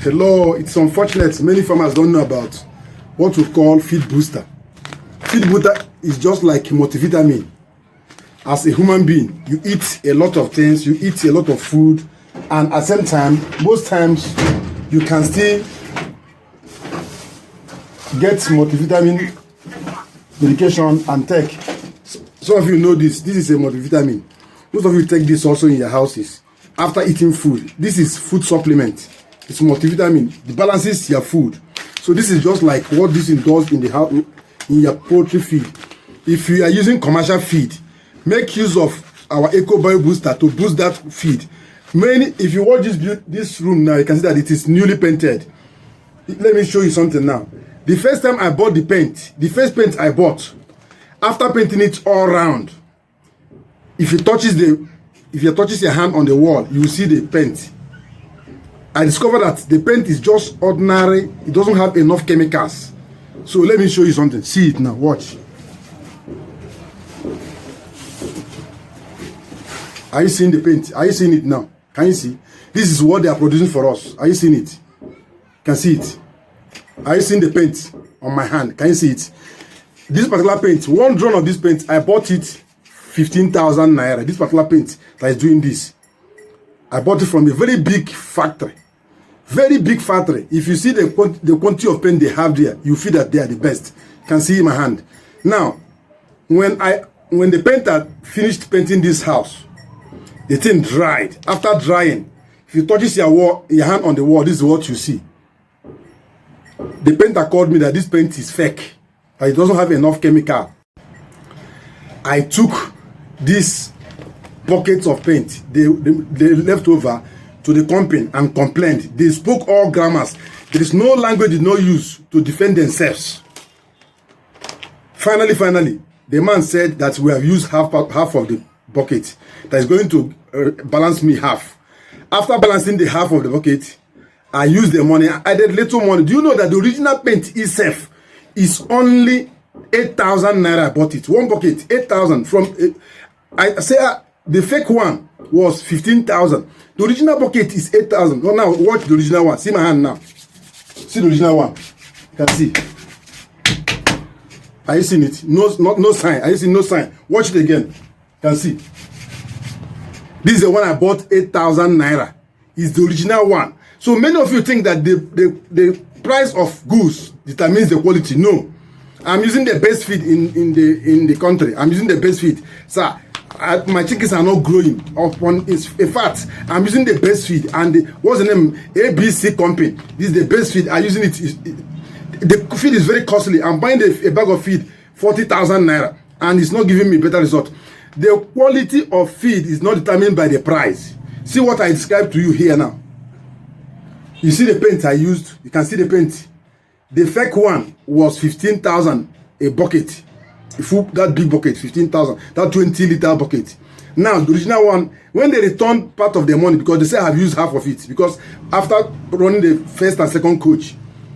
Hello, it's unfortunate many farmers don't know about what we call feed booster. Feed booster is just like multivitamin. As a human being, you eat a lot of things, you eat a lot of food, and at the same time, most times you can still get multivitamin medication and take. Some of you know this is a multivitamin. Most of you take this also in your houses after eating food. This is food supplement. It's multivitamin. It balances your food. So this is just like what this does in the house, in your poultry feed. If you are using commercial feed, make use of our Eco Bio Booster to boost that feed. If you watch this room now, you can see that it is newly painted. Let me show you something now. The first time I bought the paint, the first paint I bought, after painting it all around, if you touches your hand on the wall, you will see the paint. I discovered that the paint is just ordinary. It doesn't have enough chemicals. So let me show you something. See it now. Watch. Are you seeing the paint? Are you seeing it now? Can you see? This is what they are producing for us. Are you seeing it? Can see it? Are you seeing the paint on my hand? Can you see it? This particular paint, one drum of this paint, I bought it 15,000 naira. This particular paint that is doing this, I bought it from a very big factory. Very big factory. If you see the quantity of paint they have there, you feel that they are the best. You can see in my hand. Now, when the painter finished painting this house, the thing dried. After drying, if you touch your hand on the wall, this is what you see. The painter called me that this paint is fake. That it doesn't have enough chemical. I took this buckets of paint they left over to the company and complained. They spoke all grammars. There is no language they no use to defend themselves. Finally, the man said that we have used half of the bucket. That is going to balance me half. After balancing the half of the bucket, I used the money. I added little money. Do you know that the original paint itself is only 8,000 naira? I bought it. One bucket, 8,000. From I say the fake one was 15,000. The original bucket is 8,000. Oh, now watch the original one. See my hand now. See the original one. You can see. Are you seeing it? No sign. Are you seeing no sign? Watch it again. You can see. This is the one I bought 8,000 naira. It's the original one. So many of you think that the price of goods determines the quality. No. I'm using the best feed in the country. I'm using the best feed. Sir, my chickens are not growing upon in fact, I'm using the best feed, and what's the name? ABC company. This is the best feed. I'm using it. The feed is very costly. I'm buying a bag of feed 40,000 naira, and it's not giving me better result. The quality of feed is not determined by the price. See what I described to you here now. You see the paint I used. You can see the paint. The fake one was 15,000 a bucket. That big bucket, 15,000. That 20-liter bucket. Now, the original one, when they return part of the money, because they say I've used half of it, because after running the first and second coach,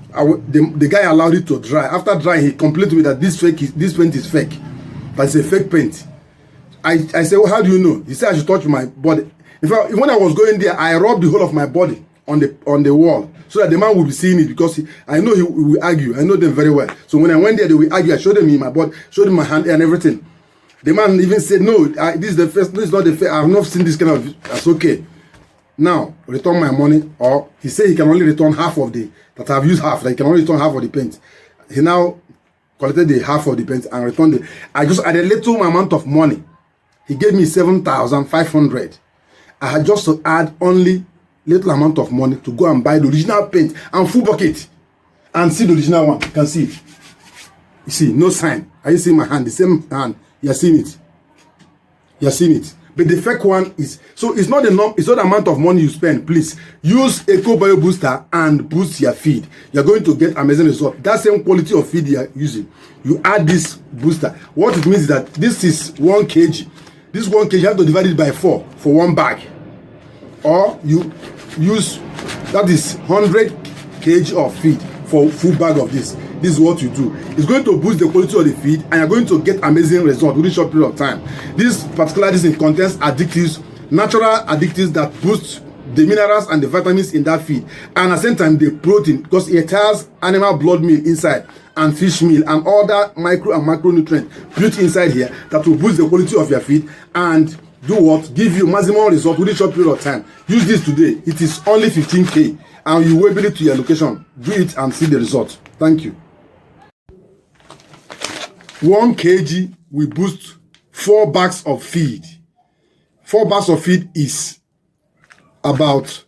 the guy allowed it to dry. After drying, he complained to me that this paint is fake. But it's a fake paint. I said, well, how do you know? He said I should touch my body. In fact, when I was going there, I rubbed the whole of my body on the wall, so that the man will be seeing it, because I know he will argue. I know them very well. So when I went there, they will argue. I showed them in my body, showed him my hand and everything. The man even said, no, this is the first, this is not the first, I have not seen this kind of, that's okay. Now, return my money, or he said he can only return half of that I've used half, that he can only return half of the paint. He now collected the half of the paint and returned I just added a little amount of money. He gave me 7,500. I had just to add only little amount of money to go and buy the original paint and full bucket and see the original one. You can see it. You see, no sign. Are you seeing my hand? The same hand. You are seeing it. You are seeing it. But the fake one is, so it's not the amount of money you spend. Please use Eco Bio Booster and boost your feed. You're going to get amazing result. That same quality of feed you are using, you add this booster. What it means is that this is 1 kg. This 1 kg, you have to divide it by 4 for 1 bag. Or you use, that is 100 kg of feed for full bag of this. This is what you do. It's going to boost the quality of the feed, and you're going to get amazing results within a short period of time. This contains additives, natural additives that boost the minerals and the vitamins in that feed, and at the same time the protein, because it has animal blood meal inside and fish meal and other micro and macronutrients built inside here that will boost the quality of your feed and do what? Give you maximum result within a short period of time. Use this today. It is only 15k and you will bring it to your location. Do it and see the result. Thank you. 1 kg will boost 4 bags of feed. 4 bags of feed is about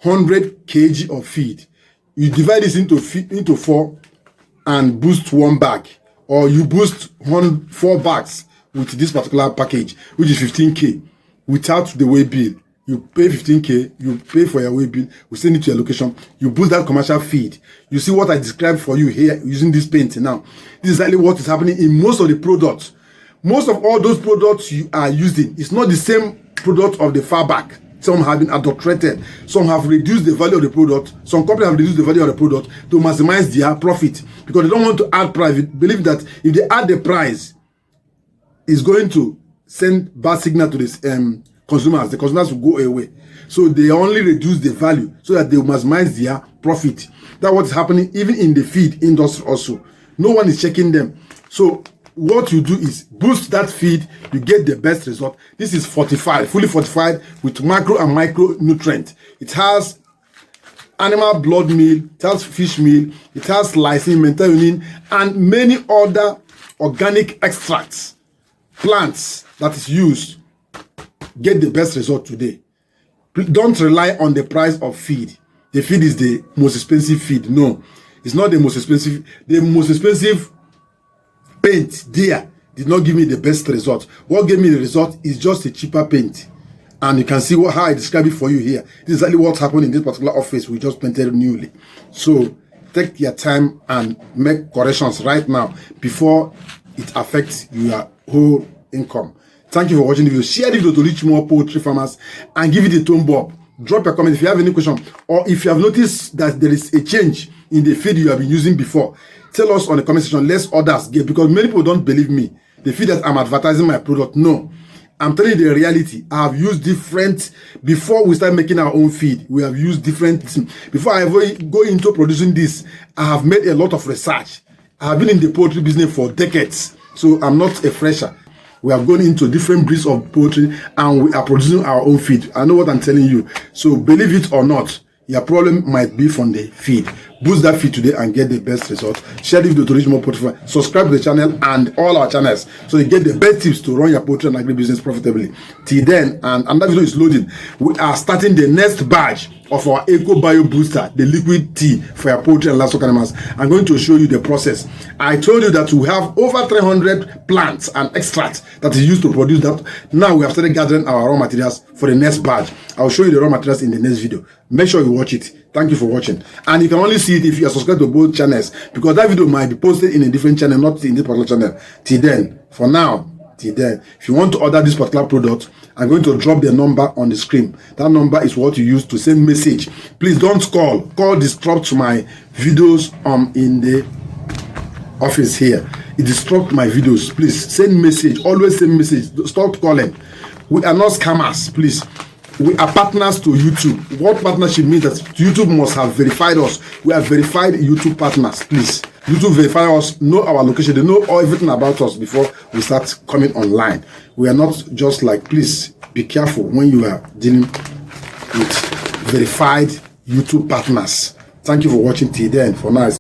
100 kg of feed. You divide this into 4 and boost 1 bag, or you boost 4 bags with this particular package, which is 15k without the weigh bill. You pay 15k, you pay for your weigh bill, we send it to your location, you boost that commercial feed. You see what I described for you here using this paint now. This is exactly what is happening in most of the products. Most of all those products you are using, it's not the same product of the far back. Some have been adulterated, some have reduced the value of the product, some companies have reduced the value of the product to maximize their profit because they don't want to add price. Believe that if they add the price, it's going to send bad signal to this consumers. The consumers will go away. So they only reduce the value so that they will maximize their profit. That's what's happening even in the feed industry also. No one is checking them. So what you do is boost that feed, you get the best result. This is fortified, fully fortified with macro and micronutrient. It has animal blood meal, it has fish meal, it has lysine, methionine, and many other organic extracts, plants that is used. Get the best result today. Don't rely on the price of feed. The feed is the most expensive feed. No, it's not the most expensive. The most expensive paint there did not give me the best result. What gave me the result is just a cheaper paint. And you can see how I describe it for you here. This is exactly what happened in this particular office we just painted newly. So take your time and make corrections right now before it affects your whole income. Thank you for watching the video. Share the video to reach more poultry farmers and give it a thumb up. Drop a comment if you have any question, or if you have noticed that there is a change in the feed you have been using before. Tell us on the comment section. Let others get, because many people don't believe me. They feel that I'm advertising my product. No, I'm telling you the reality. I have used different, before we start making our own feed, we have used different things. Before I ever go into producing this, I have made a lot of research. I have been in the poultry business for decades, so I'm not a fresher. We have gone into different breeds of poultry and we are producing our own feed. I know what I'm telling you. So believe it or not, your problem might be from the feed. Boost that feed today and get the best result. Share the video to reach more poultry. Subscribe to the channel and all our channels so you get the best tips to run your poultry and agribusiness profitably. Till then, and another video is loading. We are starting the next batch of our Eco Bio Booster, the liquid tea for your poultry and livestock animals. I'm going to show you the process. I told you that we have over 300 plants and extracts that is used to produce that. Now we have started gathering our raw materials for the next batch. I'll show you the raw materials in the next video. Make sure you watch it. Thank you for watching. And you can only see it if you are subscribed to both channels, because that video might be posted in a different channel, not in this particular channel. Till then, for now, till then, if you want to order this particular product, I'm going to drop the number on the screen. That number is what you use to send message. Please don't call. Call disrupts my videos in the office here. It disrupts my videos. Please send message. Always send message. Stop calling. We are not scammers, please. We are partners to YouTube. What partnership means that YouTube must have verified us. We are verified YouTube partners, please. YouTube verify us, know our location, they know everything about us before we start coming online. We are not just like, please be careful when you are dealing with verified YouTube partners. Thank you for watching till then. For now.